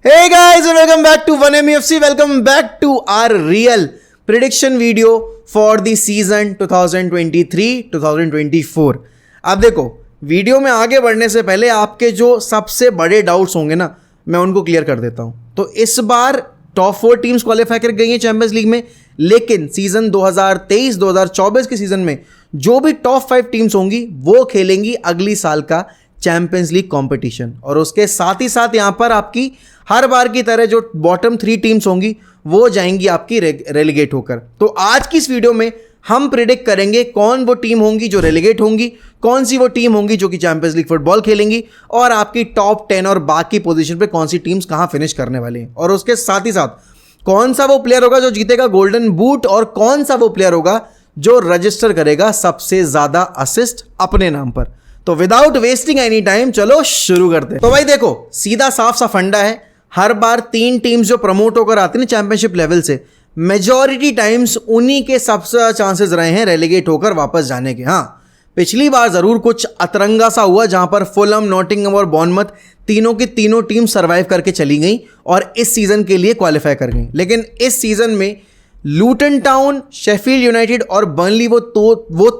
Hey guys and welcome back to 1MEFC. Welcome back to our real prediction video for the season 2023-2024. अब देखो, video में आगे बढ़ने से पहले आपके जो सबसे बड़े डाउट्स होंगे ना, मैं उनको क्लियर कर देता हूं। तो इस बार टॉप 4 टीम्स क्वालिफाई कर गई हैं चैंपियंस लीग में, लेकिन सीजन 2023-2024 के सीजन में जो भी टॉप 5 टीम्स होंगी वो खेलेंगी अगली साल का चैंपियंस लीग कंपटीशन। और उसके साथ ही साथ यहां पर आपकी हर बार की तरह जो बॉटम 3 टीम्स होंगी वो जाएंगी आपकी रेलीगेट होकर। तो आज की इस वीडियो में हम प्रिडिक्ट करेंगे कौन वो टीम होंगी जो रेलीगेट होंगी, कौन सी वो टीम होंगी जो कि चैंपियंस लीग फुटबॉल खेलेंगी, और आपकी टॉप 10 और बाकी पोजीशन पे कौन सी टीम्स कहां फिनिश करने वाली हैं। और उसके साथ ही साथ कौन सा वो प्लेयर होगा जो जीतेगा गोल्डन बूट, और कौन सा वो प्लेयर होगा जो रजिस्टर करेगा सबसे ज्यादा असिस्ट अपने नाम पर। तो विदाउट वेस्टिंग एनी टाइम चलो शुरू करते हैं। तो भाई देखो, सीधा साफ सा फंडा है, हर बार 3 टीम्स जो प्रमोट होकर आती हैं चैंपियनशिप लेवल से, मेजॉरिटी टाइम्स उन्हीं के सबसे चांसेस रहे हैं रेलीगेट होकर वापस जाने के। हाँ, पिछली बार जरूर कुछ अतरंगा सा हुआ जहां पर फुलहम, नॉटिंघम और बॉर्नमथ तीनों की तीनों टीम सर्वाइव करके चली गई और इस सीजन के लिए क्वालिफाई कर गई। लेकिन इस सीजन में लूटन टाउन, शेफील्ड यूनाइटेड और बर्नली वो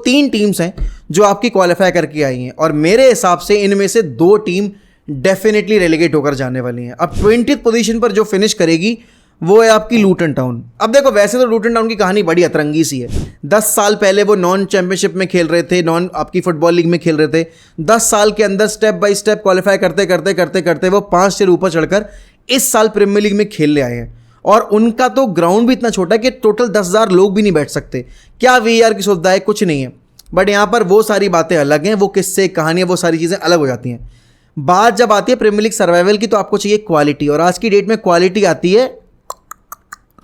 3 टीम्स हैं जो आपकी क्वालिफाई करके आई हैं, और मेरे हिसाब से इनमें से 2 टीम डेफिनेटली रेलीगेट होकर जाने वाली हैं। अब 20th पोजीशन पर जो फिनिश करेगी वो है आपकी लूटन टाउन। अब देखो, वैसे तो लूटन टाउन की कहानी बड़ी अतरंगी सी है। 10 साल पहले वो नॉन चैंपियनशिप में खेल रहे थे, नॉन आपकी फुटबॉल लीग में खेल रहे थे। 10 साल के अंदर स्टेप बाय स्टेप क्वालिफाई करते वो 5 स्टेप ऊपर चढ़कर इस साल प्रीमियर लीग में खेलने आए हैं। और उनका तो ग्राउंड भी इतना छोटा है कि टोटल 10,000 लोग भी नहीं बैठ सकते। क्या VAR की सुविधा है? कुछ नहीं है। बट यहाँ पर वो सारी बातें अलग हैं, वो किस्से, कहानियाँ, वो सारी चीज़ें अलग हो जाती हैं। बात जब आती है प्रीमियर लीग सर्वाइवल की, तो आपको चाहिए क्वालिटी, और आज की डेट में क्वालिटी आती है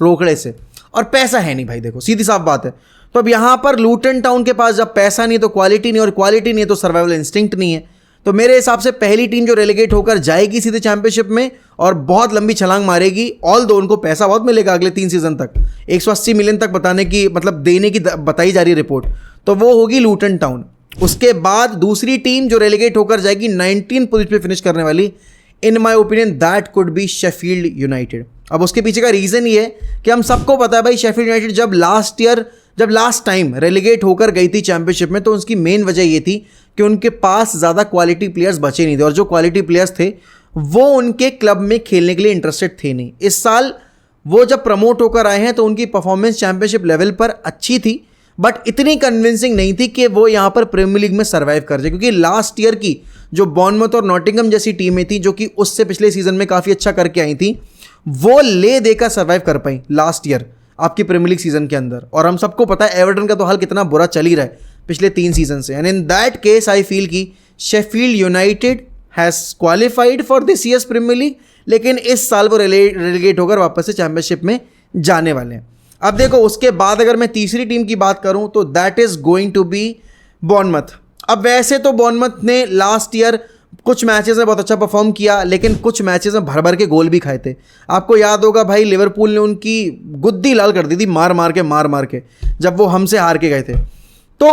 रोकड़े से, और पैसा है नहीं भाई। देखो, सीधी साफ बात है। तो अब यहाँ पर लूटन टाउन के पास जब पैसा नहीं है तो क्वालिटी नहीं, और क्वालिटी नहीं है तो सर्वाइवल इंस्टिंक्ट नहीं है। तो मेरे हिसाब से पहली टीम जो रेलीगेट होकर जाएगी सीधे चैंपियनशिप में और बहुत लंबी छलांग मारेगी, ऑल दो उनको पैसा बहुत मिलेगा अगले 3 सीजन तक, 180 मिलियन तक बताने की, मतलब देने की बताई जा रही रिपोर्ट, तो वो होगी लूटन टाउन। उसके बाद दूसरी टीम जो रेलीगेट होकर जाएगी 19 पोजीशन पे फिनिश करने वाली, in my opinion that could be Sheffield United. अब उसके पीछे का रीजन ये है कि हम सबको पता है भाई, शेफील्ड यूनाइटेड जब लास्ट टाइम रेलीगेट होकर गई थी चैंपियनशिप में, तो उसकी मेन वजह ये थी कि उनके पास ज़्यादा क्वालिटी प्लेयर्स बचे नहीं थे, और जो क्वालिटी प्लेयर्स थे वो उनके क्लब में खेलने के लिए इंटरेस्टेड थे नहीं। इस साल वो जब प्रमोट होकर आए हैं तो उनकी परफॉर्मेंस चैंपियनशिप लेवल पर अच्छी थी, बट इतनी कन्विंसिंग नहीं थी कि वो यहाँ पर प्रीमियर लीग में सर्वाइव कर जाए। क्योंकि लास्ट ईयर की जो बॉर्नमथ और नॉटिंघम जैसी टीमें थी, जो कि उससे पिछले सीजन में काफ़ी अच्छा करके आई थी, वो ले देकर सर्वाइव कर पाई लास्ट ईयर आपकी प्रीमियर लीग सीजन के अंदर। और हम सबको पता है एवर्टन का तो हाल कितना बुरा चल ही रहा है पिछले 3 सीजन से। And in that case I feel कि Sheffield United has qualified for this year's Premier League, लेकिन इस साल वो रेलीगेट होकर वापस से चैंपियनशिप में जाने वाले हैं। अब देखो, उसके बाद अगर मैं तीसरी टीम की बात करूं तो that is going to be Bournemouth. अब वैसे तो बॉर्नमथ ने लास्ट ईयर कुछ मैचेस में बहुत अच्छा परफॉर्म किया, लेकिन कुछ मैचेस में भर भर के गोल भी खाए थे। आपको याद होगा भाई, लिवरपूल ने उनकी गुद्दी लाल कर दी थी मार मार के जब वो हमसे हार के गए थे। तो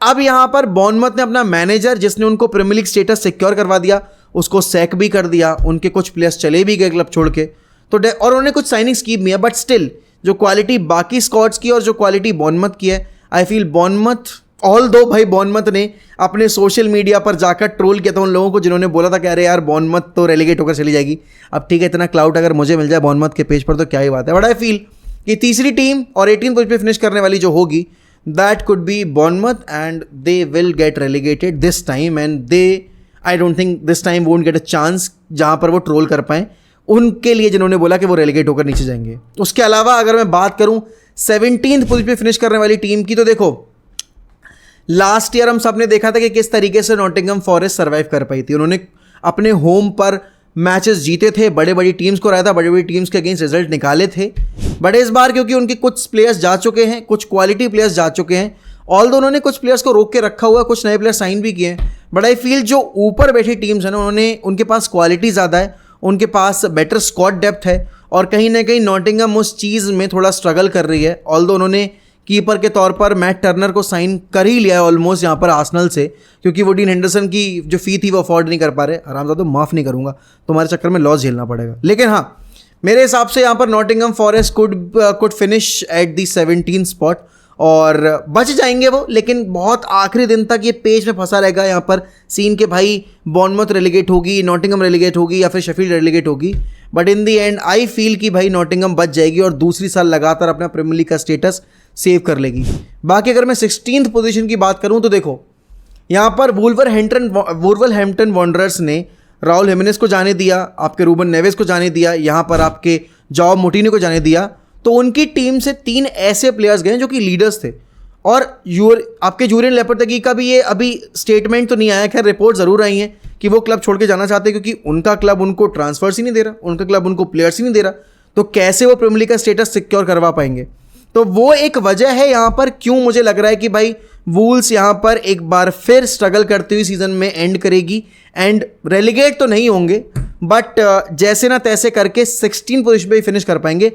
अब यहाँ पर बॉर्नमथ ने अपना मैनेजर, जिसने उनको प्रीमियर लीग स्टेटस सिक्योर करवा दिया, उसको सैक भी कर दिया। उनके कुछ प्लेयर्स चले भी गए क्लब छोड़ के, तो और उन्होंने कुछ साइनिंग्स की भी है, बट स्टिल जो क्वालिटी बाकी स्क्वाड्स की और जो क्वालिटी बॉर्नमथ की है, आई फील बॉर्नमथ, ऑल दो भाई बॉर्नमथ ने अपने सोशल मीडिया पर जाकर ट्रोल किया था उन लोगों को जिन्होंने बोला था कि अरे यार बॉर्नमथ तो रेलीगेट होकर चली जाएगी। अब ठीक है, इतना क्लाउड अगर मुझे मिल जाए बॉर्नमथ के पेज पर तो क्या ही बात है। बट आई फील कि तीसरी टीम और 18 पोजीशन पे फिनिश करने वाली जो होगी, that could be Bournemouth, and they will get relegated this time, and they, I don't think this time won't get a chance जहाँ पर वो ट्रोल कर पाएँ उनके लिए जिन्होंने बोला कि वो रेलीगेट होकर नीचे जाएंगे। उसके अलावा अगर मैं बात करूं 17th पोजीशन पे फिनिश करने वाली टीम की, तो देखो लास्ट ईयर हम सब ने देखा था कि किस तरीके से नॉटिंघम फॉरेस्ट सर्वाइव कर पाई थी। उन्होंने अपने होम पर मैचेस जीते थे, बड़ी बड़ी टीम्स को रहा था, बड़ी बड़ी टीम्स के अगेंस्ट रिजल्ट निकाले थे। बट इस बार क्योंकि उनके कुछ प्लेयर्स जा चुके हैं, कुछ क्वालिटी प्लेयर्स जा चुके हैं, ऑल दो उन्होंने कुछ प्लेयर्स को रोक के रखा हुआ, कुछ नए प्लेयर्स साइन भी किए हैं, बट आई फील जो ऊपर बैठी टीम्स हैं ना, उनके पास क्वालिटी ज़्यादा है, उनके पास बेटर स्क्वाड डेप्थ है, और कहीं ना कहीं नॉटिंघम उस चीज़ में थोड़ा स्ट्रगल कर रही है। ऑल्दो उन्होंने कीपर के तौर पर मैट टर्नर को साइन कर ही लिया है ऑलमोस्ट यहाँ पर आर्सेनल से, क्योंकि वो डीन हेंडरसन की जो फ़ी थी वो अफोर्ड नहीं कर पा रहे। आरामदादो माफ़ नहीं करूँगा, तुम्हारे चक्कर में लॉस झेलना पड़ेगा। लेकिन हाँ, मेरे हिसाब से यहाँ पर Nottingham forest could finish at the 17 spot और बच जाएंगे वो, लेकिन बहुत आखिरी दिन तक ये पेज में फंसा रहेगा यहाँ पर सीन के भाई बॉर्नमouth रेलीगेट होगी, नॉटिंघम रेलीगेट होगी या फिर शेफील्ड रेलीगेट होगी। But in the and I feel कि भाई नॉटिंघम बच जाएगी और दूसरी साल लगातार अपना प्रीमियर लीग का स्टेटस सेव कर लेगी। बाकी अगर मैं 16th पोजीशन की बात करूँ तो देखो यहाँ पर वुल्वरहैम्पटन वॉन्डरर्स ने राहुल हिमेनेस को जाने दिया, आपके रूबन नेवेस को जाने दिया, यहाँ पर आपके जॉ मोटिनो को जाने दिया। तो उनकी टीम से 3 ऐसे प्लेयर्स गए जो कि लीडर्स थे। और आपके जूलियन लोपेटेगी का भी ये अभी स्टेटमेंट तो नहीं आया, खैर रिपोर्ट ज़रूर आई है कि वो क्लब छोड़ के जाना चाहते हैं, क्योंकि उनका क्लब उनको ट्रांसफर्स ही नहीं दे रहा, उनका क्लब उनको प्लेयर्स ही नहीं दे रहा, तो कैसे वो प्रीमियर लीग का स्टेटस सिक्योर करवा पाएंगे। तो वो एक वजह है यहाँ पर क्यों मुझे लग रहा है कि भाई वूल्स यहाँ पर एक बार फिर स्ट्रगल करते हुए सीजन में एंड करेगी एंड रेलीगेट तो नहीं होंगे, बट जैसे ना तैसे करके 16 पोजीशन पे ही फिनिश कर पाएंगे,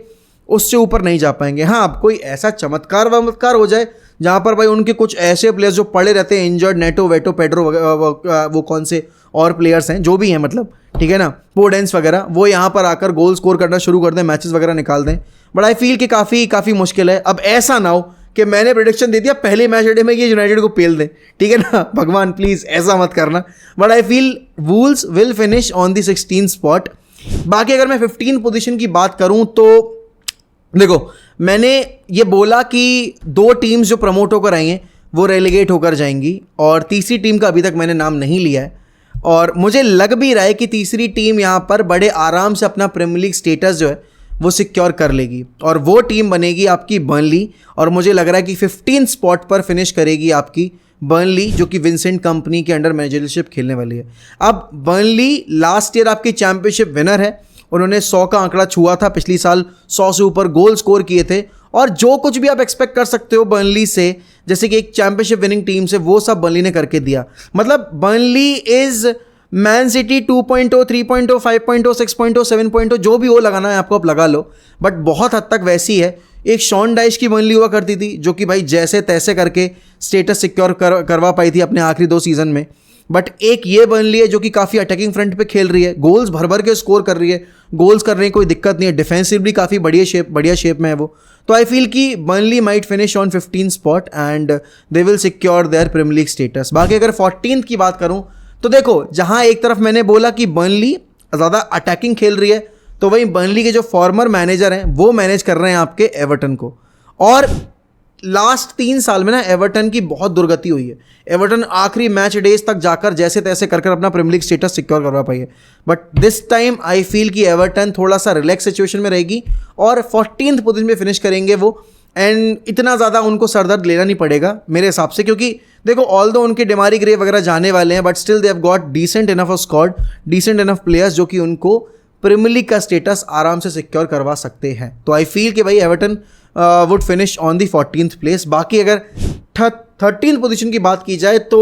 उससे ऊपर नहीं जा पाएंगे। हाँ, अब कोई ऐसा चमत्कार हो जाए जहाँ पर भाई उनके कुछ ऐसे प्लेयर्स जो पड़े रहते हैं इंजर्ड, नेटो वेटो पेड्रो, वो कौन से और प्लेयर्स हैं जो भी हैं, मतलब ठीक है ना, पोडेंस वगैरह, वो यहाँ पर आकर गोल स्कोर करना शुरू कर दें, मैचेस वगैरह निकाल दें। बट आई फील कि काफ़ी मुश्किल है। अब ऐसा ना हो कि मैंने प्रेडिक्शन दे दिया पहले मैच डे में ये यूनाइटेड को पेल दें, ठीक है ना, भगवान प्लीज़ ऐसा मत करना। But I feel wools will finish on the 16 spot. बाकी अगर मैं 15 पोजीशन की बात करूँ तो देखो, मैंने ये बोला कि 2 टीम्स जो प्रमोट होकर आई हैं वो रेलीगेट होकर जाएंगी और तीसरी टीम का अभी तक मैंने नाम नहीं लिया है, और मुझे लग भी रहा है कि तीसरी टीम यहाँ पर बड़े आराम से अपना प्रीमियर लीग स्टेटस जो है वो सिक्योर कर लेगी और वो टीम बनेगी आपकी बर्नली। और मुझे लग रहा है कि 15 स्पॉट पर फिनिश करेगी आपकी बर्नली, जो कि विंसेंट कंपनी के अंडर मैनेजरशिप खेलने वाली है। अब बर्नली लास्ट ईयर आपकी चैंपियनशिप विनर है, उन्होंने 100 का आंकड़ा छुआ था, पिछली साल 100 से ऊपर गोल स्कोर किए थे, और जो कुछ भी आप एक्सपेक्ट कर सकते हो बर्नली से, जैसे कि एक चैंपियनशिप विनिंग टीम से, वो सब बर्नली ने करके दिया। मतलब बर्नली इज मैन सिटी 2.0, 3.0, 5.0, 6.0, 7.0, जो भी वो लगाना है आपको आप लगा लो, बट बहुत हद तक वैसी है। एक शॉन डाइश की बर्नली हुआ करती थी जो कि भाई जैसे तैसे करके स्टेटस सिक्योर करवा पाई थी अपने आखिरी 2 सीज़न में, बट एक ये बर्नली है जो कि काफ़ी अटैकिंग फ्रंट पे खेल रही है, गोल्स भर भर के स्कोर कर रही है, गोल्स करने की कोई दिक्कत नहीं है, डिफेंसिवली काफ़ी बढ़िया शेप में है वो। तो आई फील कि Burnley might finish on 15 spot and they will secure their premier league status. बाकी अगर 14th की बात करूं तो देखो, जहां एक तरफ मैंने बोला कि बर्नली ज़्यादा अटैकिंग खेल रही है, तो वहीं बर्नली के जो फॉर्मर मैनेजर हैं वो मैनेज कर रहे हैं आपके एवर्टन को, और लास्ट 3 साल में ना एवर्टन की बहुत दुर्गति हुई है। एवर्टन आखिरी मैच डेज तक जाकर जैसे तैसे कर अपना प्रीमियर लीग स्टेटस सिक्योर करवा पाई है, but this time I feel कि एवर्टन थोड़ा सा रिलैक्स सिचुएशन में रहेगी और 14th पोजीशन में फिनिश करेंगे वो, एंड इतना ज़्यादा उनको सरदर्द लेना नहीं पड़ेगा मेरे हिसाब से, क्योंकि देखो ऑल्दो उनके डेमारी ग्रे वगैरह जाने वाले हैं, but still they have got decent enough of squad, decent enough players जो कि उनको प्रीमियर लीग का स्टेटस आराम से सिक्योर करवा सकते हैं। तो आई फील कि भाई Everton would finish on the 14th place. बाकी अगर 13th पोजीशन की बात की जाए तो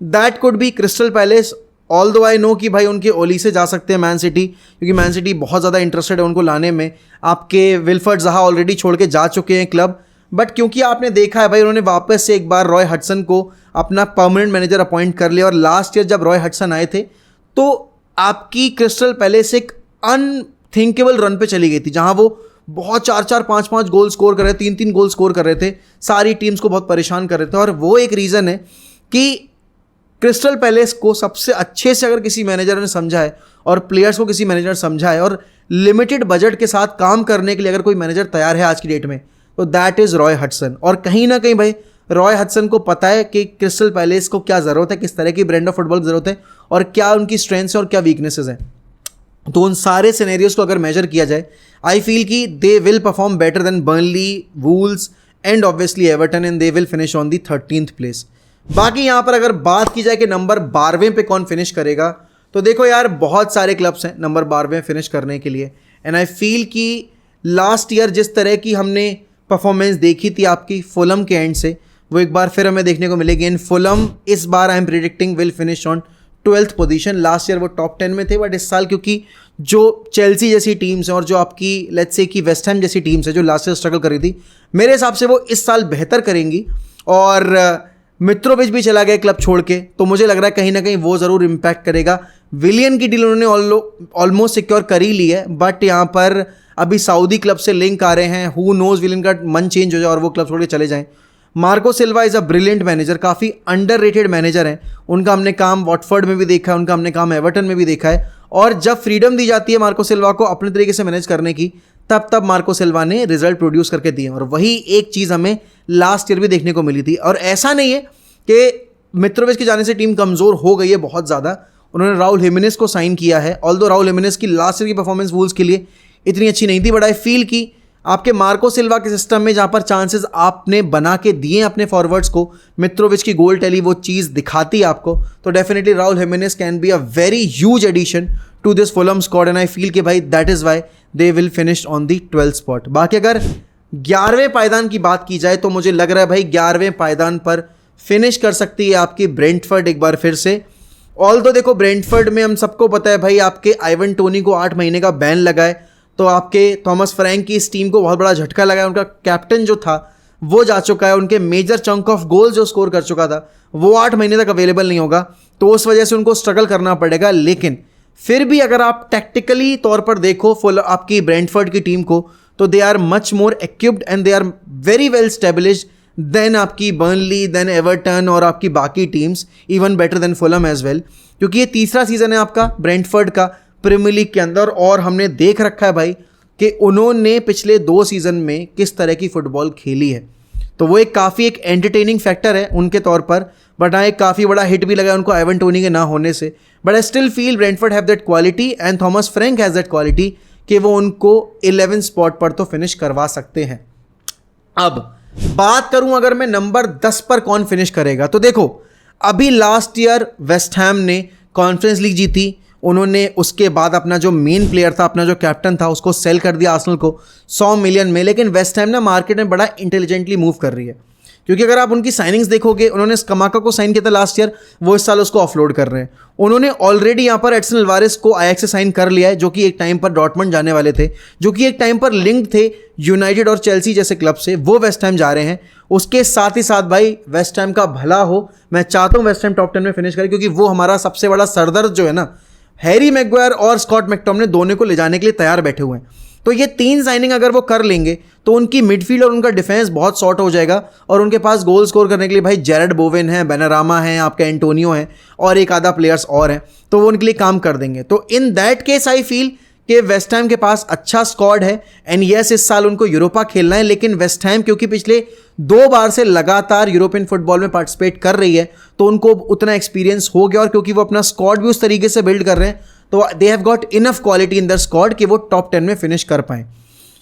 that could be crystal palace, although I know कि भाई उनके ओली से जा सकते हैं मैन सिटी, क्योंकि मैन सिटी बहुत ज़्यादा इंटरेस्टेड है उनको लाने में। आपके विल्फर्ड ज़हा ऑलरेडी छोड़ के जा चुके हैं क्लब, बट क्योंकि आपने देखा है भाई उन्होंने वापस से एक बार रॉय हडसन को अपना परमानेंट मैनेजर अपॉइंट कर लिया, और लास्ट ईयर जब रॉय हडसन आए थे तो आपकी क्रिस्टल पैलेस एक अनथिंकेबल रन पे चली गई थी, जहाँ वो बहुत 4-4, 5-5 गोल स्कोर कर रहे थे, 3-3 गोल स्कोर कर रहे थे, सारी टीम्स को बहुत परेशान कर रहे थे। और वो एक रीज़न है कि क्रिस्टल पैलेस को सबसे अच्छे से अगर किसी मैनेजर ने समझा है और प्लेयर्स को किसी मैनेजर ने समझा है और लिमिटेड बजट के साथ काम करने के लिए अगर कोई मैनेजर तैयार है आज की डेट में, तो दैट इज़ रॉय हडसन। और कहीं ना कहीं भाई रॉय हडसन को पता है कि क्रिस्टल पैलेस को क्या ज़रूरत है, किस तरह की ब्रांड ऑफ फुटबॉल की ज़रूरत है, और क्या उनकी स्ट्रेंथ्स है और क्या वीकनेसेस हैं। तो उन सारे सिनेरियोज को अगर मेजर किया जाए, आई फील कि they will perform better than Burnley, Wolves and obviously Everton, and they will finish on the 13th place. बाकी यहाँ पर अगर बात की जाए कि नंबर 12वें पे कौन फिनिश करेगा, तो देखो यार बहुत सारे क्लब्स हैं नंबर 12वें फिनिश करने के लिए, एंड आई फील कि लास्ट ईयर जिस तरह की हमने परफॉर्मेंस देखी थी आपकी फुलम के एंड से, वो एक बार फिर हमें देखने को मिलेगी। इन फुलम इस बार I am predicting will finish on 12th position. Last year वो टॉप 10 में थे, बट इस साल क्योंकि जो चेल्सी जैसी टीम्स हैं और जो आपकी लेट्स से कि वेस्ट हैम जैसी टीम्स है जो लास्ट ईयर स्ट्रगल कर रही थी, मेरे हिसाब से वो इस साल बेहतर करेंगी। और मित्रोविच भी चला गया क्लब छोड़ के, तो मुझे लग रहा है कहीं ना कहीं वो ज़रूर इम्पैक्ट करेगा। विलियन की डील उन्होंने ऑलमोस्ट सिक्योर कर ही ली है, बट यहाँ पर अभी सऊदी क्लब से लिंक आ रहे हैं। हु नोज विलियन का मन चेंज हो जाए और वो क्लब छोड़ के चले जाएं। Marco Silva is a brilliant manager, काफ़ी अंडररेटेड मैनेजर हैं। उनका हमने काम वॉटफोर्ड में भी देखा है, उनका हमने काम एवर्टन में भी देखा है। और जब फ्रीडम दी जाती है मार्को सिल्वा को अपने तरीके से मैनेज करने की, तब मार्को सिल्वा ने रिजल्ट प्रोड्यूस करके दिए। और वही एक चीज़ हमें लास्ट ईयर भी देखने को मिली थी। और ऐसा नहीं है कि मित्रोविच के जाने से टीम कमज़ोर हो गई है बहुत ज़्यादा। उन्होंने राहुल हिमेनेस को साइन किया है, ऑल्दो राहुल हिमेनेस की लास्ट ईयर की परफॉर्मेंस वुल्व्स के लिए इतनी अच्छी नहीं थी, बट आई फील कि आपके मार्को सिल्वा के सिस्टम में जहाँ पर चांसेस आपने बना के दिए अपने फॉरवर्ड्स को, मित्रोविच की गोल टैली वो चीज़ दिखाती है आपको, तो definitely Raul Jimenez can be a very huge addition to this Fulham squad. And I feel कि भाई that is why they will finish on the 12th spot. बाकी अगर 11वें पायदान की बात की जाए तो मुझे लग रहा है भाई 11वें पायदान पर फिनिश कर सकती है आपकी ब्रेंटफोर्ड एक बार फिर से। ऑल्दो देखो ब्रेंटफोर्ड में हम सबको पता है भाई आपके आइवन टोनी को 8 महीने का बैन लगा है, तो आपके थॉमस फ्रैंक की इस टीम को बहुत बड़ा झटका लगा है। उनका कैप्टन जो था वो जा चुका है, उनके मेजर चंक ऑफ गोल जो स्कोर कर चुका था वो 8 महीने तक अवेलेबल नहीं होगा, तो उस वजह से उनको स्ट्रगल करना पड़ेगा। लेकिन फिर भी अगर आप टैक्टिकली तौर पर देखो फुल आपकी ब्रेंटफोर्ड की टीम को, तो they are much more equipped and they are very well established than आपकी बर्नली, देन एवर्टन और आपकी बाकी teams, even better than Fulham as well. क्योंकि ये तीसरा सीज़न है आपका ब्रेंटफोर्ड का प्रीमियर लीग के अंदर, और हमने देख रखा है भाई कि उन्होंने पिछले 2 सीज़न में किस तरह की फुटबॉल खेली है। तो वो एक काफ़ी एक एंटरटेनिंग फैक्टर है उनके तौर पर, बट हाँ एक काफ़ी बड़ा हिट भी लगा उनको आइवन टोनी के ना होने से। But I still feel Brentford have that quality and Thomas Frank has that quality कि वो उनको 11 स्पॉट पर तो फिनिश करवा सकते हैं। अब बात करूं अगर मैं नंबर 10 पर कौन फिनिश करेगा, तो देखो अभी लास्ट ईयर वेस्ट हैम ने कॉन्फ्रेंस लीग जीती, उन्होंने उसके बाद अपना जो मेन प्लेयर था, अपना जो कैप्टन था, उसको सेल कर दिया आर्सेनल को 100 मिलियन में। लेकिन वेस्ट हैम ना मार्केट में बड़ा इंटेलिजेंटली मूव कर रही है, क्योंकि अगर आप उनकी साइनिंग्स देखोगे, उन्होंने स्कमाका को साइन किया था लास्ट ईयर, वो इस साल उसको ऑफलोड कर रहे हैं। उन्होंने ऑलरेडी यहाँ पर एडसन अल्वारेस को आयाक्स से साइन कर लिया है, जो कि एक टाइम पर डॉर्टमंड जाने वाले थे, जो कि एक टाइम पर लिंक्ड थे यूनाइटेड और चेल्सी जैसे क्लब से, वो वेस्ट हैम जा रहे हैं। उसके साथ ही साथ भाई वेस्ट हैम का भला हो, मैं चाहता हूँ वेस्ट हैम टॉप 10 में फिनिश करे, क्योंकि वो हमारा सबसे बड़ा सरदर्द जो है ना, हैरी मैग्वायर और स्कॉट मैकटोमिने दोनों को ले जाने के लिए तैयार बैठे हुए हैं। तो ये 3 साइनिंग अगर वो कर लेंगे तो उनकी मिडफील्ड और उनका डिफेंस बहुत शॉर्ट हो जाएगा, और उनके पास गोल स्कोर करने के लिए भाई जेरेड बोवेन है, बेनारामा है, आपका एंटोनियो है और एक आधा प्लेयर्स और हैं, तो वो उनके लिए काम कर देंगे। तो इन दैट केस आई फील कि वेस्ट हैम के पास अच्छा स्क्वाड है। एंड यस इस साल उनको यूरोपा खेलना है, लेकिन वेस्ट हैम क्योंकि पिछले 2 बार से लगातार यूरोपियन फुटबॉल में पार्टिसिपेट कर रही है, तो उनको उतना एक्सपीरियंस हो गया, और क्योंकि वो अपना स्क्वाड भी उस तरीके से बिल्ड कर रहे हैं, तो they have got enough quality in their squad कि वो टॉप 10 में फिनिश कर पाएं।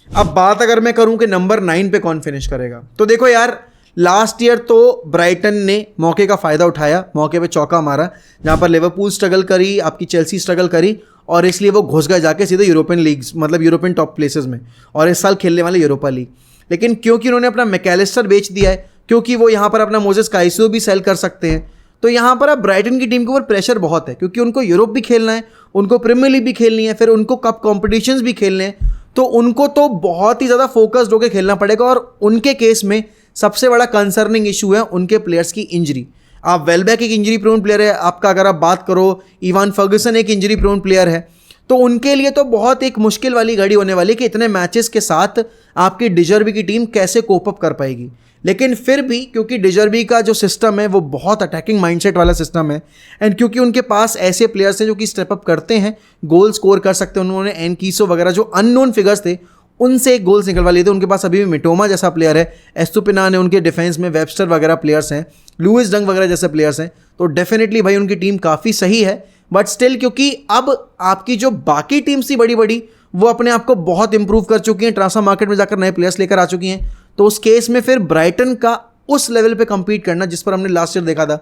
अब बात अगर मैं करूं कि नंबर 9 पे कौन फिनिश करेगा, तो देखो यार लास्ट ईयर तो ब्राइटन ने मौके का फ़ायदा उठाया, मौके पे चौका मारा, जहाँ पर लिवरपूल स्ट्रगल करी, आपकी चेल्सी स्ट्रगल करी, और इसलिए वो घुस गए जाके सीधे यूरोपियन लीग्स, मतलब यूरोपियन टॉप प्लेसेस में, और इस साल खेलने वाले यूरोपा लीग। लेकिन क्योंकि उन्होंने अपना मैकैलिस्टर बेच दिया है, क्योंकि वो यहाँ पर अपना मोजेस काइसो भी सेल कर सकते हैं, तो यहाँ पर अब ब्राइटन की टीम के ऊपर प्रेशर बहुत है, क्योंकि उनको यूरोप भी खेलना है, उनको प्रीमियर लीग भी खेलनी है, फिर उनको कप कॉम्पिटिशन्स भी खेलने हैं, तो उनको तो बहुत ही ज़्यादा फोकस्ड होकर खेलना पड़ेगा। और उनके केस में सबसे बड़ा कंसर्निंग इशू है उनके प्लेयर्स की इंजरी। आप वेलबैक एक इंजरी प्रोन प्लेयर है आपका, अगर आप बात करो इवान फर्गुसन एक इंजरी प्रोन प्लेयर है, तो उनके लिए तो बहुत एक मुश्किल वाली घड़ी होने वाली कि इतने मैचेस के साथ आपकी डिजर्बी की टीम कैसे कोप अप कर पाएगी। लेकिन फिर भी क्योंकि डिजर्बी का जो सिस्टम है वो बहुत अटैकिंग माइंडसेट वाला सिस्टम है, एंड क्योंकि उनके पास ऐसे प्लेयर्स हैं जो कि स्टेप अप करते हैं, गोल स्कोर कर सकते हैं, उन्होंने एनकीसो वगैरह जो अननोन फिगर्स थे उनसे गोल्स निकलवा लिए थे। उनके पास अभी भी मिटोमा जैसा प्लेयर है, एस्तुपिनान है उनके डिफेंस में, वेबस्टर वगैरह प्लेयर्स हैं, लुइस डंग वगैरह जैसे प्लेयर्स हैं, तो डेफिनेटली भाई उनकी टीम काफ़ी सही है। बट स्टिल क्योंकि अब आपकी जो बाकी टीम्स थी बड़ी बड़ी, वो अपने आप को बहुत इंप्रूव कर चुकी हैं, ट्रांसफर मार्केट में जाकर नए प्लेयर्स लेकर आ चुकी हैं, तो उस केस में फिर ब्राइटन का उस लेवल पे compete करना जिस पर हमने लास्ट ईयर देखा था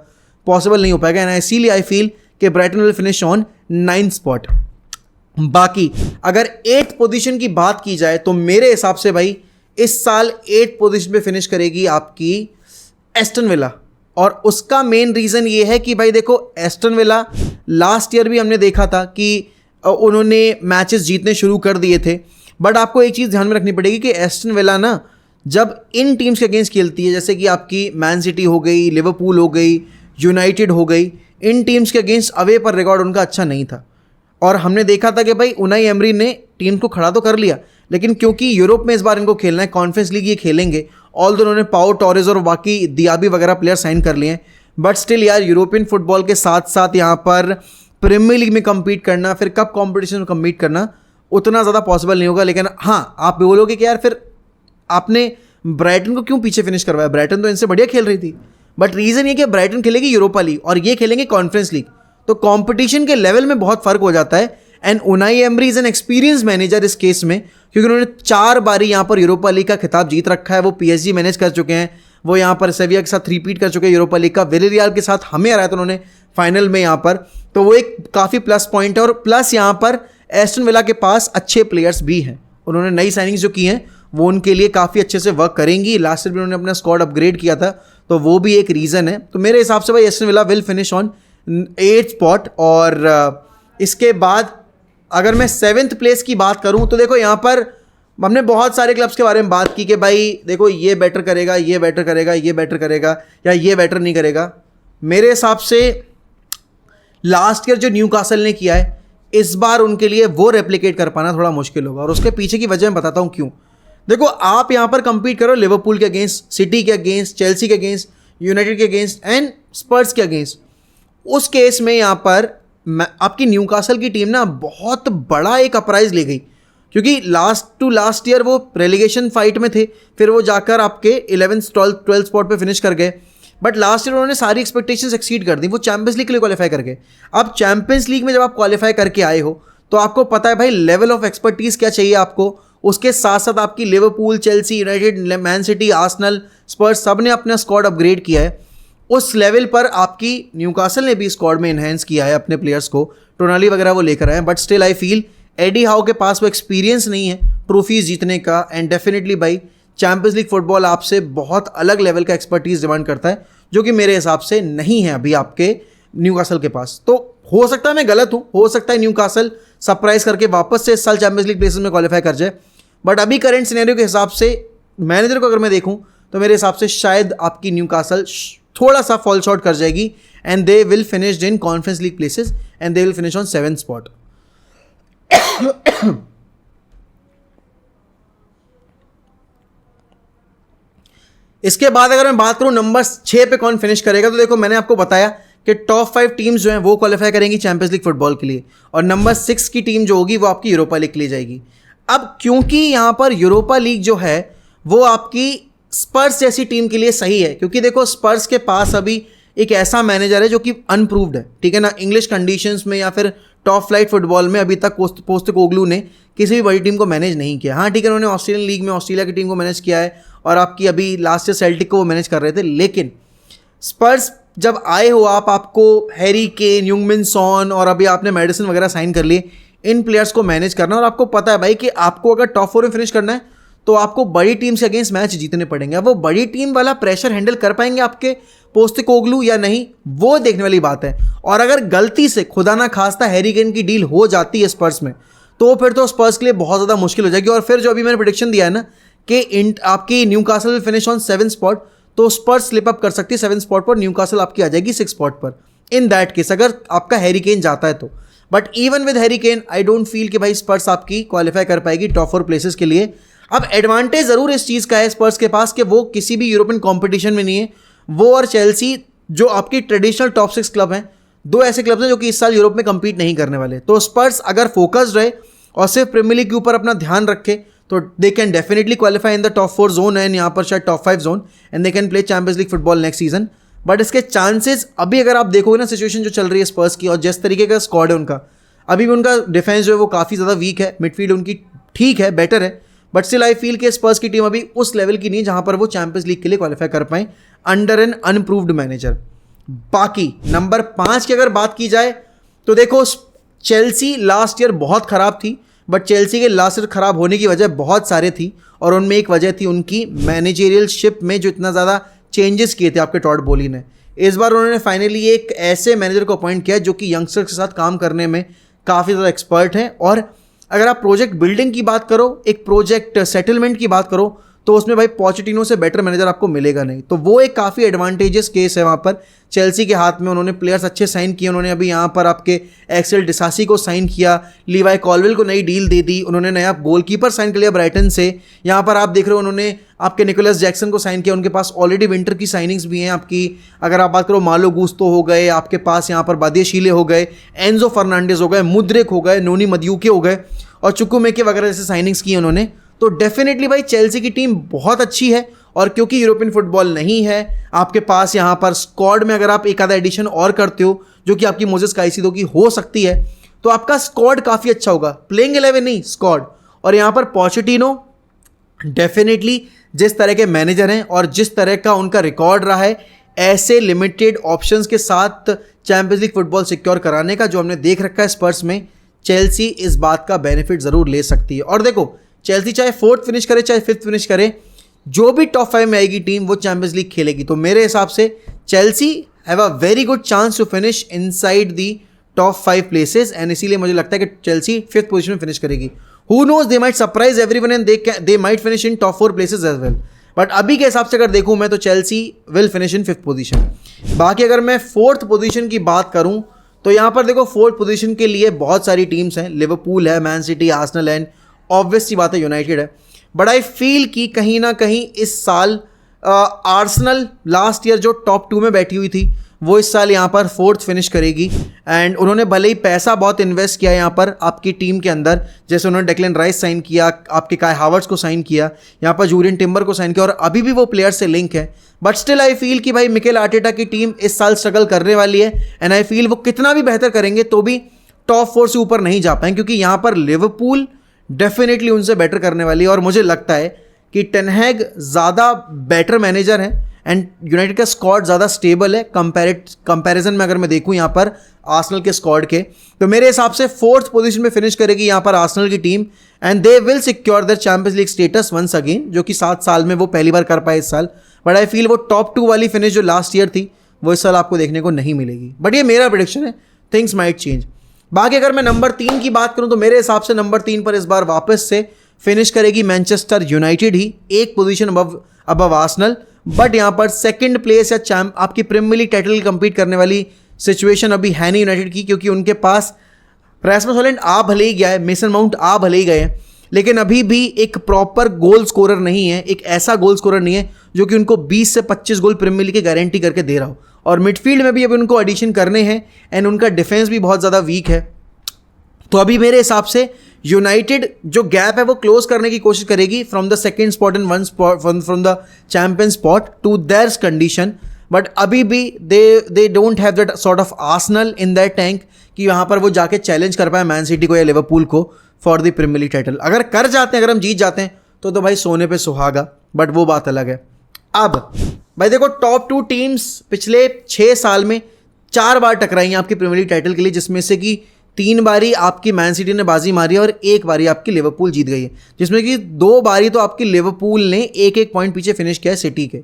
पॉसिबल नहीं हो पाएगा। एंड इसीलिए आई फील कि Brighton will finish on 9th spot. बाकी अगर 8th पोजीशन की बात की जाए तो मेरे हिसाब से भाई इस साल 8th पोजीशन पे फिनिश करेगी आपकी एस्टन विला, और उसका मेन रीज़न ये है कि भाई देखो एस्टन विला लास्ट ईयर भी हमने देखा था कि उन्होंने मैचेस जीतने शुरू कर दिए थे। बट आपको एक चीज़ ध्यान में रखनी पड़ेगी कि एस्टन विला ना जब इन टीम्स के अगेंस्ट खेलती है, जैसे कि आपकी मैन सिटी हो गई, लिवरपूल हो गई, यूनाइटेड हो गई, इन टीम्स के अगेंस्ट अवे पर रिकॉर्ड उनका अच्छा नहीं था। और हमने देखा था कि भाई उनाई एमरी ने टीम को खड़ा तो कर लिया, लेकिन क्योंकि यूरोप में इस बार इनको खेलना है, कॉन्फ्रेंस लीग ये खेलेंगे, ऑल दो उन्होंने पाओ टॉरेज और बाकी दियाबी वगैरह प्लेयर साइन कर लिए हैं, बट स्टिल यार यूरोपियन फुटबॉल के साथ साथ यहाँ पर प्रीमियर लीग में कम्पीट करना, फिर कप कॉम्पिटिशन में कम्पीट करना उतना ज़्यादा पॉसिबल नहीं होगा। लेकिन हाँ, आप बोलोगे कि यार फिर आपने ब्राइटन को क्यों पीछे फिनिश करवाया, ब्राइटन तो इनसे बढ़िया खेल रही थी। बट रीज़न ये कि ब्राइटन खेलेगी यूरोपा लीग और ये खेलेंगे कॉन्फ्रेंस लीग, तो कंपटीशन के लेवल में बहुत फ़र्क हो जाता है। And Unai emery is an experience manager इस केस में, क्योंकि उन्होंने 4 बारी यहाँ पर यूरोपा लीग का खिताब जीत रखा है। वो PSG मैनेज कर चुके हैं, वो यहाँ पर सेविया के साथ रिपीट कर चुके हैं यूरोपा लीग का, विलेरियल के साथ हमें हराया था उन्होंने फाइनल में यहाँ पर, तो वो एक काफ़ी प्लस पॉइंट है। और प्लस यहाँ पर एस्टन विला के पास अच्छे प्लेयर्स भी हैं, उन्होंने नई साइनिंग्स जो की हैं वो उनके लिए काफ़ी अच्छे से वर्क करेंगी। लास्ट ईयर भी उन्होंने अपना स्क्वाड अपग्रेड किया था, तो वो भी एक रीज़न है। तो मेरे हिसाब से भाई Aston villa will finish on 8th spot. और इसके बाद अगर मैं 7th प्लेस की बात करूं तो देखो यहाँ पर हमने बहुत सारे क्लब्स के बारे में बात की कि भाई देखो ये बेटर करेगा, ये बेटर करेगा, ये बेटर करेगा, या ये बेटर नहीं करेगा। मेरे हिसाब से लास्ट ईयर जो न्यूकासल ने किया है, इस बार उनके लिए वो रेप्लिकेट कर पाना थोड़ा मुश्किल होगा, और उसके पीछे की वजह मैं बताता हूँ क्यों। देखो आप यहाँ पर कंपीट करो लिवरपूल के अगेंस्ट, सिटी के अगेंस्ट, चेल्सी के अगेंस्ट, यूनाइटेड के अगेंस्ट एंड स्पर्स के अगेंस्ट। उस केस में यहाँ पर आपकी न्यूकासल की टीम ना बहुत बड़ा एक अपराइज ले गई, क्योंकि लास्ट ईयर वो रेलीगेशन फाइट में थे, फिर वो जाकर आपके 11th 12th स्पॉट पे फिनिश कर गए। बट लास्ट ईयर उन्होंने सारी एक्सपेक्टेशंस एक्सीड कर दी, वो चैंपियंस लीग के लिए क्वालिफाई कर गए। अब चैंपियंस लीग में जब आप क्वालिफाई करके आए हो तो आपको पता है भाई लेवल ऑफ एक्सपर्टीज़ क्या चाहिए आपको। उसके साथ साथ आपकी Liverpool, Chelsea, United, Man City, Arsenal, Spurs सब ने अपना स्क्वाड अपग्रेड किया है। उस लेवल पर आपकी न्यूकासल ने भी स्क्वाड में इन्हेंस किया है अपने प्लेयर्स को, टोनाली वगैरह वो लेकर आए हैं। But still I feel Eddie Howe के पास वो एक्सपीरियंस नहीं है ट्रॉफीज जीतने का। एंड डेफिनेटली भाई चैंपियंस लीग फुटबॉल आपसे बहुत अलग लेवल का एक्सपर्टीज डिमांड करता है, जो कि मेरे हिसाब से नहीं है अभी आपके न्यूकासल के पास। तो हो सकता है मैं गलत हूँ, हो सकता है न्यूकासल सरप्राइज करके वापस से इस साल चैंपियंस लीग प्लेसेस में क्वालिफाई कर जाए। बट अभी करंट सिनेरियो के हिसाब से मैनेजर को अगर मैं देखूँ तो मेरे हिसाब से शायद आपकी न्यूकासल थोड़ा सा फॉल शॉर्ट कर जाएगी, and they will finish in conference league places and they will finish on 7th spot. इसके बाद अगर मैं बात करूं नंबर 6 पे कौन फिनिश करेगा, तो देखो मैंने आपको बताया कि टॉप 5 टीम्स जो हैं वो क्वालिफाई करेंगी चैंपियंस लीग फुटबॉल के लिए, और नंबर 6 की टीम जो होगी वो आपकी यूरोपा लीग के लिए जाएगी। अब क्योंकि यहाँ पर यूरोपा लीग जो है वो आपकी स्पर्स जैसी टीम के लिए सही है, क्योंकि देखो स्पर्स के पास अभी एक ऐसा मैनेजर है जो कि अनप्रूव्ड है, ठीक है ना। इंग्लिश कंडीशंस में या फिर टॉप फ्लाइट फुटबॉल में अभी तक पोस्टेकोग्लू ने किसी भी बड़ी टीम को मैनेज नहीं किया। हाँ ठीक है, उन्होंने ऑस्ट्रेलियन लीग में ऑस्ट्रेलिया की टीम को मैनेज किया है, और आपकी अभी लास्ट ईयर सेल्टिक को वो मैनेज कर रहे थे। लेकिन स्पर्स जब आए हो आपको हैरी केन, यूंगमिन सॉन और अभी आपने मेडिसन वगैरह साइन कर लिए, इन प्लेयर्स को मैनेज करना, और आपको पता है भाई कि आपको अगर टॉप 4 में फिनिश करना है तो आपको बड़ी टीम से अगेंस्ट मैच जीतने पड़ेंगे। वो बड़ी टीम वाला प्रेशर हैंडल कर पाएंगे आपके पोस्टेकोग्लू या नहीं, वो देखने वाली बात है। और अगर गलती से खुदा ना खास्ता हैरी केन की डील हो जाती है स्पर्स में, तो फिर तो स्पर्स के लिए बहुत ज़्यादा मुश्किल हो जाएगी। और फिर जो अभी मैंने प्रेडिक्शन दिया है ना कि आपकी Newcastle will finish on 7th spot, तो स्पर्स स्लिप अप कर सकती है 7th स्पॉट पर, न्यूकासल आपकी आ जाएगी 6th स्पॉट पर, इन दैट केस अगर आपका हैरी केन जाता है तो। But even with Harry Kane I don't feel कि भाई स्पर्स आपकी क्वालिफाई कर पाएगी टॉप 4 प्लेसेस के लिए। अब एडवांटेज ज़रूर इस चीज़ का है स्पर्स के पास कि वो किसी भी यूरोपियन कंपटीशन में नहीं है। वो और चेल्सी जो आपकी ट्रेडिशनल टॉप 6 क्लब हैं, 2 ऐसे क्लब हैं जो कि इस साल यूरोप में compete नहीं करने वाले। तो स्पर्स अगर फोकस्ड रहे और सिर्फ प्रीमियर लीग के ऊपर अपना ध्यान रखे तो they can definitely qualify in the top 4 zone and यहाँ पर शायद top 5 zone, and they can play champions league football next season. But इसके चांसेस अभी अगर आप देखोगे ना सिचुएशन जो चल रही है स्पर्स की और जिस तरीके का स्क्वाड है उनका, अभी भी उनका डिफेंस जो है वो काफ़ी ज़्यादा वीक है, मिडफील्ड उनकी ठीक है, बेटर है, बट स्टिल आई फील कि स्पर्स की टीम अभी उस लेवल की नहीं जहाँ पर वो चैंपियंस लीग के लिए क्वालिफाई कर पाएँ अंडर एन अनप्रूव्ड मैनेजर। बाकी नंबर 5 की अगर बात की जाए तो देखो चेल्सी लास्ट ईयर बहुत ख़राब थी, बट चेल्सी के लास्ट ईयर ख़राब होने की वजह बहुत सारे थी, और उनमें एक वजह थी उनकी मैनेजरियल शिप में जो इतना ज़्यादा चेंजेस किए थे आपके टॉड बोली ने। इस बार उन्होंने फाइनली एक ऐसे मैनेजर को अपॉइंट किया जो कि यंगस्टर्स के साथ काम करने में काफ़ी ज़्यादा एक्सपर्ट हैं। और अगर आप प्रोजेक्ट बिल्डिंग की बात करो, एक प्रोजेक्ट सेटलमेंट की बात करो, तो उसमें भाई पोचेटिनो से बेटर मैनेजर आपको मिलेगा नहीं। तो वो एक काफ़ी एडवांटेजेस केस है वहाँ पर चेल्सी के हाथ में। उन्होंने प्लेयर्स अच्छे साइन किए, उन्होंने अभी यहाँ पर आपके एक्सेल डिसासी को साइन किया, लीवाई कॉलवेल को नई डील दे दी, उन्होंने नया गोलकीपर साइन कर लिया ब्राइटन से। यहाँ पर आप देख रहे हो उन्होंने आपके निकोलस जैक्सन को साइन किया, उनके पास ऑलरेडी विंटर की साइनिंग्स भी हैं आपकी। अगर आप बात करो मालो गुस्तो हो गए, आपके पास यहाँ पर बादियाशीले हो गए, एंजो फर्नांडिस हो गए, मुद्रिक हो गए, नोनी मद्यूके हो गए और चुकुमेके वगैरह जैसे साइनिंग्स की उन्होंने। तो डेफिनेटली भाई चेल्सी की टीम बहुत अच्छी है। और क्योंकि यूरोपियन फुटबॉल नहीं है आपके पास, यहाँ पर स्क्वाड में अगर आप एक आधा एडिशन और करते हो जो कि आपकी मोजेस काइसिडो की हो सकती है, तो आपका स्क्वाड काफ़ी अच्छा होगा। प्लेइंग 11 नहीं, स्क्वाड। और यहाँ पर पोचेटिनो डेफिनेटली जिस तरह के मैनेजर हैं और जिस तरह का उनका रिकॉर्ड रहा है, ऐसे लिमिटेड ऑप्शंस के साथ चैंपियंस लीग फुटबॉल सिक्योर कराने का जो हमने देख रखा है स्पर्स में, चेल्सी इस बात का बेनिफिट ज़रूर ले सकती है। और देखो चेल्सी चाहे 4th फिनिश करे चाहे 5th फिनिश करे, जो भी टॉप 5 में आएगी टीम वो चैंपियंस लीग खेलेगी। तो मेरे हिसाब से Chelsea have a very good chance to finish inside the top 5 places and इसीलिए मुझे लगता है कि चेल्सी 5th पोजीशन में फिनिश करेगी। Who knows, they might surprise everyone and they might finish in top 4 places as well. But अभी के हिसाब से अगर देखूँ मैं तो Chelsea will finish in 5th position. बाकी अगर मैं 4th पोजीशन की बात करूँ तो यहाँ पर देखो 4th पोजीशन के लिए बहुत सारी टीम्स हैं। लिवरपूल है, Man City, Arsenal and obviously बात है यूनाइटेड है। बट आई फील कि कहीं ना कहीं इस साल आर्सेनल लास्ट ईयर जो टॉप 2 में बैठी हुई थी वो इस साल यहाँ पर 4th फिनिश करेगी। एंड उन्होंने भले ही पैसा बहुत इन्वेस्ट किया यहाँ पर आपकी टीम के अंदर, जैसे उन्होंने डेक्लन राइस साइन किया, आपके काय हावर्ट्स को साइन किया, यहाँ पर जूलियन टिम्बर को साइन किया और अभी भी वो प्लेयर से लिंक है। बट स्टिल आई फील कि भाई मिकेल आर्टेटा की टीम इस साल स्ट्रगल करने वाली है एंड आई फील वो कितना भी बेहतर करेंगे तो भी टॉप 4 से ऊपर नहीं जा पाएंगे, क्योंकि यहाँ पर लिवरपूल डेफिनेटली उनसे बेटर करने वाली है। और मुझे लगता है कि टेन हैग ज़्यादा बेटर मैनेजर है एंड यूनाइटेड का स्क्वाड ज़्यादा स्टेबल है कंपैरिजन में अगर मैं देखूं यहाँ पर आर्सेनल के स्क्वाड के। तो मेरे हिसाब से 4th पोजीशन में फिनिश करेगी यहाँ पर आर्सेनल की team and they will secure their champions league status once again, जो कि 7 साल में वो पहली बार कर पाए इस साल। बट आई फील वो टॉप 2 वाली फिनिश जो लास्ट ईयर थी वो इस साल आपको देखने को नहीं मिलेगी। बट ये मेरा प्रेडिक्शन है, थिंग्स माइट चेंज। बाकी अगर मैं नंबर 3 की बात करूं तो मेरे हिसाब से नंबर 3 पर इस बार वापस से फिनिश करेगी मैनचेस्टर यूनाइटेड ही, एक पोजीशन अबव आर्सेनल। बट यहाँ पर 2nd प्लेस या आपकी प्रीमियर लीग टाइटल कंपीट करने वाली सिचुएशन अभी है नहीं यूनाइटेड की, क्योंकि उनके पास रासमस हॉलैंड आ भले ही गया है, मेसन माउंट आ भले ही गए हैं, लेकिन अभी भी एक प्रॉपर गोल स्कोरर नहीं है, एक ऐसा गोल स्कोरर नहीं है जो कि उनको 20 से 25 गोल प्रीमियर लीग की गारंटी करके दे रहा हो। और मिडफील्ड में भी अभी उनको एडिशन करने हैं एंड उनका डिफेंस भी बहुत ज़्यादा वीक है। तो अभी मेरे हिसाब से यूनाइटेड जो गैप है वो क्लोज करने की कोशिश करेगी from the 2nd spot and 1 spot from the champion spot to their condition. But अभी भी they don't have that sort of Arsenal in that tank कि यहाँ पर वो जाके चैलेंज कर पाए मैन सिटी को या लिवरपूल को for the premier league title. अगर कर जाते हैं, अगर हम जीत जाते हैं तो भाई सोने पे सुहागा, बट वो बात अलग है। अब भाई देखो टॉप 2 टीम्स पिछले 6 साल में 4 बार टकराई हैं आपकी प्रीमियर लीग टाइटल के लिए, जिसमें से कि 3 बारी आपकी मैन सिटी ने बाजी मारी और 1 बारी आपकी लिवरपूल जीत गई है, जिसमें कि 2 बारी तो आपकी लिवरपूल ने 1-1 पॉइंट पीछे फिनिश किया है सिटी के।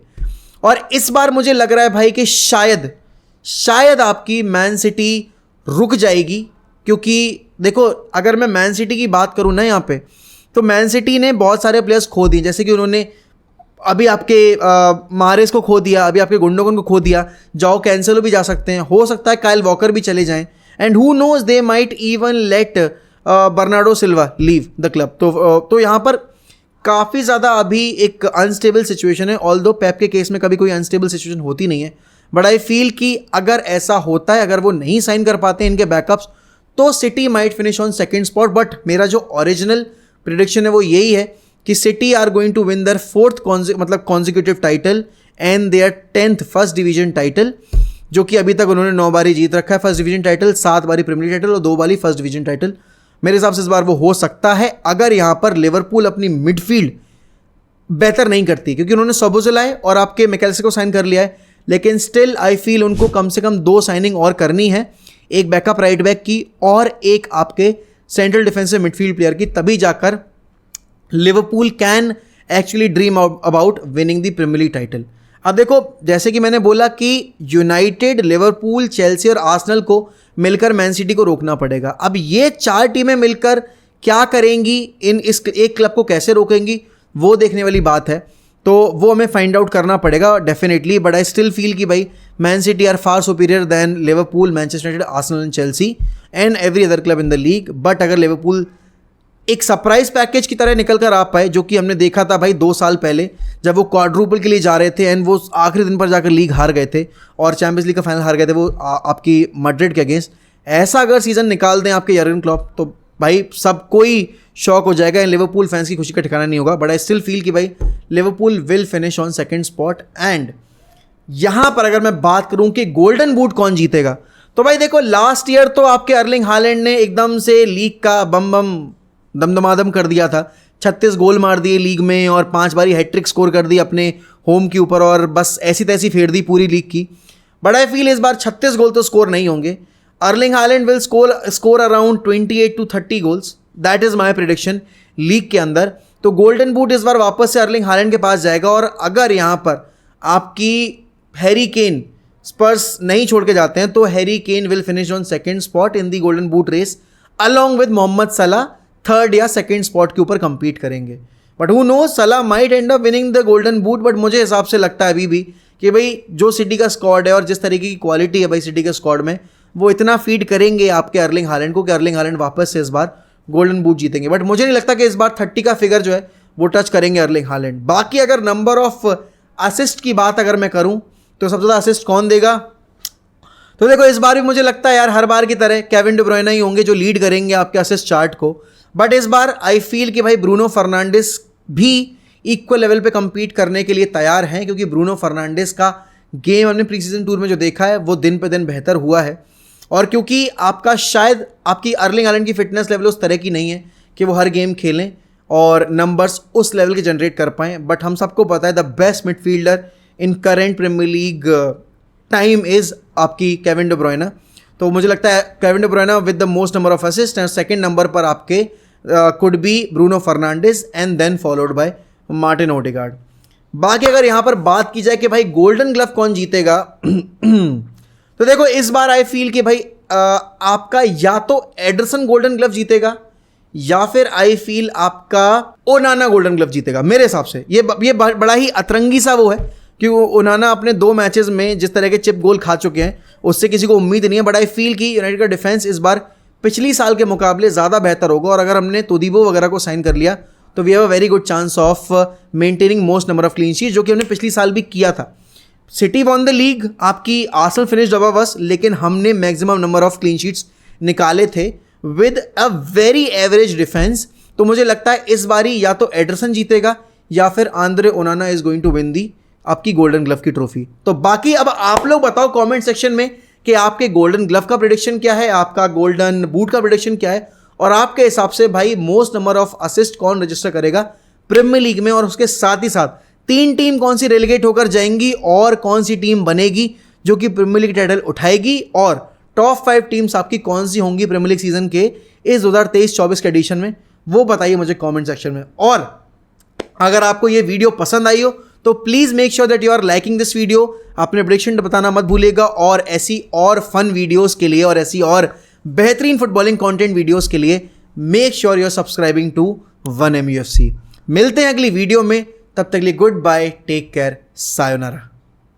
और इस बार मुझे लग रहा है भाई कि शायद आपकी मैन सिटी रुक जाएगी, क्योंकि देखो अगर मैं मैन सिटी की बात करूँ ना यहाँ पे, तो मैन सिटी ने बहुत सारे प्लेयर्स खो दिए, जैसे कि उन्होंने अभी आपके मारेस को खो दिया, अभी आपके गुंडोगन को खो दिया, जाओ कैंसेलो भी जा सकते हैं, हो सकता है काइल वॉकर भी चले जाएं and who knows they might even let Bernardo Silva leave the club. तो यहाँ पर काफ़ी ज़्यादा अभी एक अनस्टेबल सिचुएशन है, ऑल्दो पेप के केस में कभी कोई अनस्टेबल सिचुएशन होती नहीं है। बट आई फील कि अगर ऐसा होता है, अगर वो नहीं साइन कर पाते हैं इनके बैकअप्स, तो City might finish on 2nd spot. But मेरा जो ओरिजिनल प्रिडिक्शन है वो यही है कि City are going to win their 4th consecutive title and their 10th first division title, जो कि अभी तक उन्होंने 9 बारी जीत रखा है फर्स्ट डिवीजन टाइटल, 7 बारी प्रीमियर लीग टाइटल और 2 बारी फर्स्ट डिवीजन टाइटल। मेरे हिसाब से इस बार वो हो सकता है अगर यहाँ पर लिवरपूल अपनी मिडफील्ड बेहतर नहीं करती, क्योंकि उन्होंने सोबोस्लाई और आपके मैकेलिस्टर को साइन कर लिया है, लेकिन स्टिल आई फील उनको कम से कम 2 साइनिंग और करनी है, एक बैकअप राइट बैक की और एक आपके सेंट्रल डिफेंसिव मिडफील्ड प्लेयर की, तभी जाकर Liverpool can actually dream about winning the premier league title. अब देखो, जैसे कि मैंने बोला कि यूनाइटेड, लिवरपूल, चेल्सी और आर्सेनल को मिलकर मैन सिटी को रोकना पड़ेगा। अब ये 4 टीमें मिलकर क्या करेंगी, इस एक क्लब को कैसे रोकेंगी, वो देखने वाली बात है। तो वो हमें फाइंड आउट करना पड़ेगा definitely. But I still feel कि भाई Man City are far superior than Liverpool, Manchester United, Arsenal and Chelsea and every other club in the league. But अगर लिवरपूल एक सरप्राइज पैकेज की तरह निकल कर आ पाए, जो कि हमने देखा था भाई 2 साल पहले जब वो क्वाड्रुपल के लिए जा रहे थे एंड वो आखिरी दिन पर जाकर लीग हार गए थे और चैंपियंस लीग का फाइनल हार गए थे वो आपकी मैड्रिड के अगेंस्ट, ऐसा अगर सीजन निकाल दें आपके यर्गन क्लॉप तो भाई सब कोई शॉक हो जाएगा एंड लिवरपूल फैंस की खुशी का ठिकाना नहीं होगा। बट आई स्टिल फील कि भाई Liverpool will finish on second spot. And यहाँ पर अगर मैं बात करूँ कि गोल्डन बूट कौन जीतेगा, तो भाई देखो लास्ट ईयर तो आपके अर्लिंग हालैंड ने एकदम से लीग का दमदमादम कर दिया था। 36 गोल मार दिए लीग में और 5 बारी हैट्रिक स्कोर कर दी अपने होम के ऊपर और बस ऐसी तैसी फेर दी पूरी लीग की। बट आई फील इस बार 36 गोल तो स्कोर नहीं होंगे। Erling Haaland will score around 28 to 30 goals, that is my prediction league के अंदर। तो गोल्डन बूट इस बार वापस से अर्लिंग हालैंड के पास जाएगा। और अगर यहाँ पर आपकी हैरी केन स्पर्स नहीं छोड़ के जाते हैं तो Harry Kane will finish on second spot in the golden boot race along with Mohamed Salah third या सेकंड स्पॉट के ऊपर कंपीट करेंगे। But who know, Salah might end up winning the golden boot. But मुझे हिसाब से लगता है अभी भी कि भाई जो सिटी का स्क्वाड है और जिस तरीके की क्वालिटी है भाई सिटी के स्क्वाड में, वो इतना फीड करेंगे आपके अर्लिंग हालैंड को कि अर्लिंग हालैंड वापस से इस बार गोल्डन बूट जीतेंगे। बट मुझे नहीं लगता कि इस बार 30 का फिगर जो है वो टच करेंगे अर्लिंग हालैंड। बाकी अगर नंबर ऑफ असिस्ट की बात अगर मैं करूं तो सबसे ज़्यादा असिस्ट कौन देगा, तो देखो इस बार भी मुझे लगता है यार हर बार की तरह केविन डी ब्रुयना ही होंगे जो लीड करेंगे आपके असिस्ट चार्ट को। बट इस बार आई फील कि भाई ब्रूनो फर्नांडिस भी इक्वल लेवल पे compete करने के लिए तैयार हैं, क्योंकि ब्रूनो फर्नांडिस का गेम हमने प्री सीजन टूर में जो देखा है वो दिन पे दिन बेहतर हुआ है। और क्योंकि आपका शायद आपकी अर्लिंग हालैंड की फिटनेस लेवल उस तरह की नहीं है कि वो हर गेम खेलें और नंबर्स उस लेवल के जनरेट कर पाएँ। बट हम सबको पता है the best midfielder in current Premier League time is आपकी केविन डी ब्रुयना। तो मुझे लगता है Kevin De Bruyne with the most number of assist and second number पर आपके could be Bruno Fernandes and then followed by Martin Odegaard. बाकी अगर यहाँ पर बात की जाए कि भाई गोल्डन ग्लव कौन जीतेगा तो देखो इस बार आई फील कि भाई आपका या तो एडरसन गोल्डन ग्लव जीतेगा या फिर आई फील आपका ओनाना गोल्डन ग्लव जीतेगा। मेरे हिसाब से ये बड़ा ही अतरंगी सा वो है कि ओनाना अपने 2 मैचेस में जिस तरह के चिप गोल खा चुके हैं उससे किसी को उम्मीद नहीं है। बट आई फील कि यूनाइटेड का डिफेंस इस बार पिछली साल के मुकाबले ज़्यादा बेहतर होगा और अगर हमने तोदीबो वगैरह को साइन कर लिया तो we have a very good chance of maintaining most number of clean sheet, जो कि हमने पिछली साल भी किया था। सिटी वॉन द लीग, आपकी आर्सेनल फिनिश्ड अबव अस, लेकिन हमने maximum number of clean sheets निकाले थे with a very average defence. तो मुझे लगता है इस बारी या तो एडरसन जीतेगा या फिर Andre Onana is going to win the आपकी गोल्डन ग्लव की ट्रॉफी। तो बाकी अब आप लोग बताओ कमेंट सेक्शन में कि आपके गोल्डन ग्लव का प्रेडिक्शन क्या है, आपका गोल्डन बूट का प्रेडिक्शन क्या है और आपके हिसाब से भाई मोस्ट नंबर ऑफ असिस्ट कौन रजिस्टर करेगा प्रीमियर लीग में, और उसके साथ ही साथ 3 टीम कौन सी रेलीगेट होकर जाएंगी और कौन सी टीम बनेगी जो कि प्रीमियर लीग टाइटल उठाएगी, और टॉप 5 टीम्स आपकी कौन सी होंगी प्रीमियर लीग सीजन के इस 2023-24 के एडिशन में, वो बताइए मुझे कमेंट सेक्शन में। और अगर आपको ये वीडियो पसंद आई हो तो please make sure that you are liking this video, अपने प्रेडिक्शन बताना मत भूलिएगा। और ऐसी और फन वीडियोस के लिए और ऐसी और बेहतरीन फुटबॉलिंग कंटेंट वीडियोस के लिए make sure you are subscribing to 1MUFC। मिलते हैं अगली वीडियो में, तब तक के लिए good bye, take care, sayonara.